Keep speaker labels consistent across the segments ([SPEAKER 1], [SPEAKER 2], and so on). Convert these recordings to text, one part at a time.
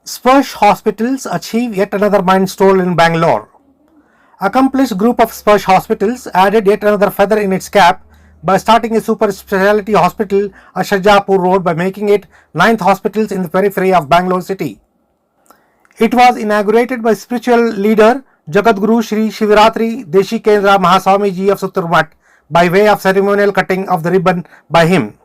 [SPEAKER 1] Sparsh Hospitals achieve yet another milestone in Bangalore. Accomplished group of Sparsh Hospitals added yet another feather in its cap by starting a super specialty hospital at Shajapur Road by making it 9th hospitals in the periphery of Bangalore city. It was inaugurated by spiritual leader Jagadguru Shri Shivaratri Deshikendra Mahaswami Ji of Suturmat by way of ceremonial cutting of the ribbon by him.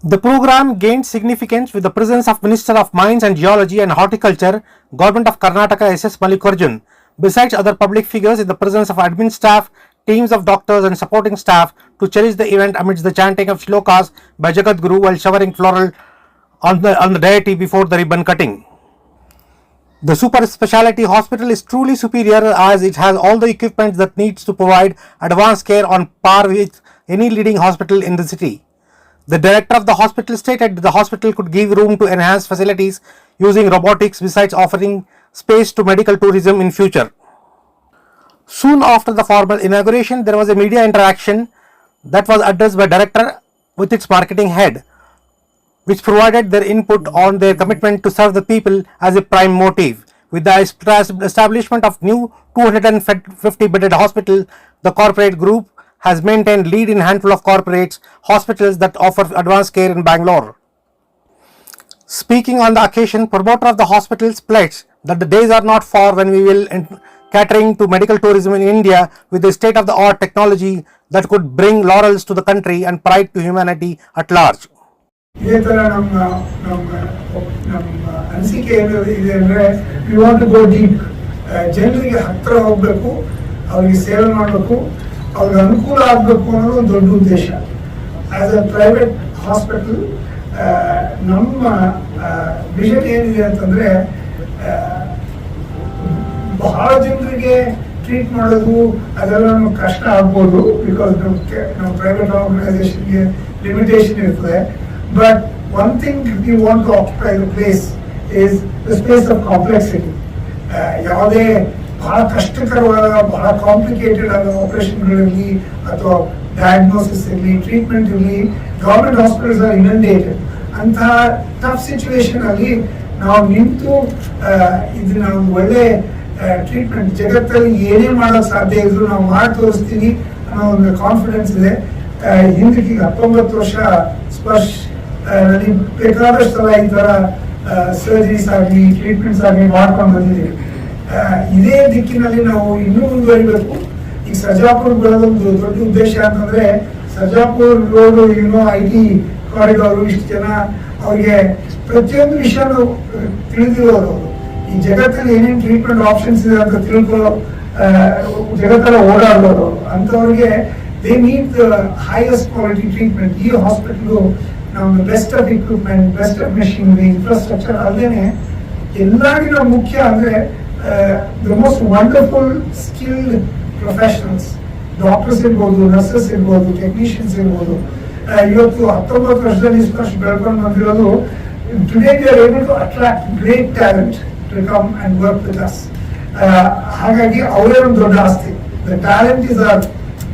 [SPEAKER 1] The program gained significance with the presence of Minister of Mines and Geology and Horticulture, Government of Karnataka S.S. Mallikarjun, besides other public figures in the presence of admin staff, teams of doctors and supporting staff to cherish the event amidst the chanting of shlokas by Jagadguru while showering floral on the deity before the ribbon cutting. The super specialty hospital is truly superior as it has all the equipment that needs to provide advanced care on par with any leading hospital in the city. The director of the hospital stated the hospital could give room to enhance facilities using robotics besides offering space to medical tourism in future. Soon after the formal inauguration, there was a media interaction that was addressed by director with its marketing head, which provided their input on their commitment to serve the people as a prime motive. With the establishment of new 250-bedded hospital, the corporate group has maintained lead in handful of corporates hospitals that offer advanced care in Bangalore. Speaking on the occasion, promoter of the hospitals pledged that the days are not far when we will catering to medical tourism in India with the state-of-the-art technology that could bring laurels to the country and pride to humanity at large.
[SPEAKER 2] ಇದೇ ಥರ ನಮ್ಮ ಅನಿಸಿಕೆ ಏನಿದೆ ಅಂದರೆ we want to go deep. ಜನರಿಗೆ ಹತ್ತಿರ ಹೋಗಬೇಕು, ಅವ್ರಿಗೆ ಸೇವೆ ಮಾಡಬೇಕು, ಅವ್ರಿಗೆ ಅನುಕೂಲ ಆಗಬೇಕು ಅನ್ನೋದು ಒಂದು ದೊಡ್ಡ ಉದ್ದೇಶ. ಆಸ್ ಅ ಪ್ರೈವೇಟ್ ಹಾಸ್ಪಿಟಲ್ ನಮ್ಮ ವಿಷನ್ ಏನಿದೆ ಅಂತಂದರೆ ಬಹಳ ಜನರಿಗೆ ಟ್ರೀಟ್ ಮಾಡೋದು ಅದೆಲ್ಲ ನಮ್ಗೆ ಕಷ್ಟ ಆಗ್ಬೋದು, ಬಿಕಾಸ್ ನಮ್ಮ ಪ್ರೈವೇಟ್ ಆರ್ಗನೈಸೇಷನ್ಗೆ ಲಿಮಿಟೇಷನ್ ಇರ್ತದೆ. But one thing we want to occupy the place is the space of complexity. ಯಾವುದೇ ಬಹಳ ಕಷ್ಟಕರವಾದ ಬಹಳ ಕಾಂಪ್ಲಿಕೇಟೆಡ್ ಆದ ಆಪರೇಷನ್ಗಳಿರಲಿ ಅಥವಾ ಡಯಾಗ್ನೋಸಿಸ್ ಇರಲಿ ಟ್ರೀಟ್ಮೆಂಟ್ ಇರಲಿ, ಗೌರ್ಮೆಂಟ್ ಹಾಸ್ಪಿಟಲ್ಸ್ ಆರ್ ಇನಂಡೇಟೆಡ್. ಅಂತಹ ಟಫ್ ಸಿಚುವೇಶನ್ ಅಲ್ಲಿ ನಾವು ನಿಂತು ಇದನ್ನ ಒಂದು ಒಳ್ಳೆ ಟ್ರೀಟ್ಮೆಂಟ್ ಜಗತ್ತಲ್ಲಿ ಏನೇ ಮಾಡೋಕ್ಕೆ ಸಾಧ್ಯ ಇದ್ರು ನಾವು ಮಾಡಿ ತೋರಿಸ್ತೀವಿ ಅನ್ನೋ ಒಂದು ಕಾನ್ಫಿಡೆನ್ಸ್ ಇದೆ. ಹಿಂದಕ್ಕೆ 19 ವರ್ಷ ಸ್ಪರ್ಶ್ ನನಗೆ ಬೇಕಾದಷ್ಟು ಸಲ ಈ ಥರ ಸರ್ಜರೀಸ್ ಆಗಲಿ ಟ್ರೀಟ್ಮೆಂಟ್ಸ್ ಆಗಲಿ ಮಾಡ್ಕೊಂಡು ಬಂದಿದ್ದೀವಿ. ಇದೇ ದಿಕ್ಕಿನಲ್ಲಿ ನಾವು ಇನ್ನೂ ಮುಂದುವರಿಬೇಕು. ಈಗ ಸರ್ಜಾಪುರ್ ಬರೋದೊಂದು ದೊಡ್ಡ ಉದ್ದೇಶ ಅಂತಂದ್ರೆ ಸರ್ಜಾಪುರ್ ರೋಡು IT ಕಾರಿಡಾರು, ಇಷ್ಟು ಜನ ಅವ್ರಿಗೆ ಪ್ರತಿಯೊಂದು ವಿಷಯನೂ ತಿಳಿದಿರೋರು, ಈ ಜಗತ್ತಲ್ಲಿ ಏನೇನು ಟ್ರೀಟ್ಮೆಂಟ್ ಆಪ್ಷನ್ಸ್ ಇದೆ ಅಂತ ತಿಳ್ಕೊಳ್ಳೋ ಜಗತ್ತೆಲ್ಲ ಓಡಾಡೋರು ಅಂಥವ್ರಿಗೆ they need the highest quality treatment. ಈ ಹಾಸ್ಪಿಟಲು ನಾವು best of equipment, best of machinery, infrastructure ಅಲ್ಲದೇನೆ ಎಲ್ಲರಿಗಿಂತ ಮುಖ್ಯ ಅಂದರೆ the most wonderful skilled professionals, doctors ಇರ್ಬೋದು, ನರ್ಸಸ್ ಇರ್ಬೋದು, ಟೆಕ್ನಿಷಿಯನ್ಸ್ ಇರ್ಬೋದು. ಇವತ್ತು 19 ವರ್ಷದಲ್ಲಿ ಸ್ಪರ್ಶ್ ಬೆಳ್ಕೊಂಡು ಬಂದಿರೋದು today we are able to attract great talent to come and work with us. ಹಾಗಾಗಿ ಅವರೇ ಒಂದು ದೊಡ್ಡ ಆಸ್ತಿ. The talent is our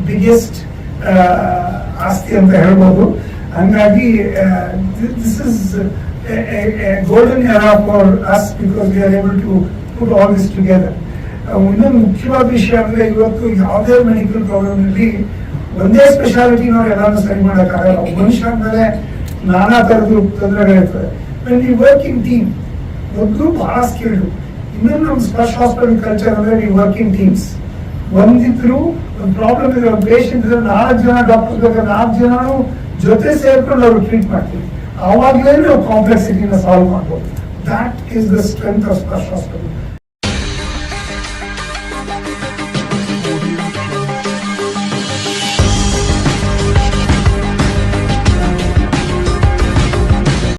[SPEAKER 2] biggest ಆಸ್ತಿ ಅಂತ ಹೇಳ್ಬೋದು. ಹಂಗಾಗಿ this is golden era for us because we are able to put all this together. ಇನ್ನೊಂದು ಮುಖ್ಯವಾದ ವಿಷಯ ಅಂದರೆ ಇವತ್ತು ಯಾವುದೇ ಮೆಡಿಕಲ್ ಪ್ರಾಬ್ಲಮ್ ಇರಲಿ ಒಂದೇ ಸ್ಪೆಷಾಲಿಟಿ ನಾವು ಎಲ್ಲಾನು ಸರಿ ಮಾಡೋಕ್ಕಾಗಲ್ಲ. ಮನುಷ್ಯ ಮೇಲೆ ನಾನಾ ಥರದ್ದು ತೊಂದರೆಗಳಿರ್ತದೆ. When we work in team, ಮೊದಲು ಬಹಳ ಸ್ಕಿಲ್ಡು. ಇನ್ನೊಂದು ನಮ್ಮ ಸ್ಪರ್ಶ್ ಹಾಸ್ಪಿಟಲ್ ಕಲ್ಚರ್ ಅಂದರೆ ವಿ ವರ್ಕ್ ಇನ್ ಟೀಮ್ಸ್. ಒಂದಿದ್ರು ಒಂದು ಪ್ರಾಬ್ಲಮ್ ಇದೆ, ಒಂದು ಪೇಷಂಟ್ ಇದ್ರೆ 4 ಜನ ಡಾಕ್ಟರ್ ಬೇಕಾದ್ರೆ 4 ಜನನು ಜೊತೆ ಸೇರ್ಕೊಂಡು ಅವ್ರು ಟ್ರೀಟ್ ಮಾಡ್ತೀವಿ. ಆವಾಗಲೇ ನಾವು ಕಾಂಪ್ಲೆಕ್ಸಿಟಿನ ಸಾಲ್ವ್ ಮಾಡ್ಬೋದು. That is the strength of Sparsh hospital.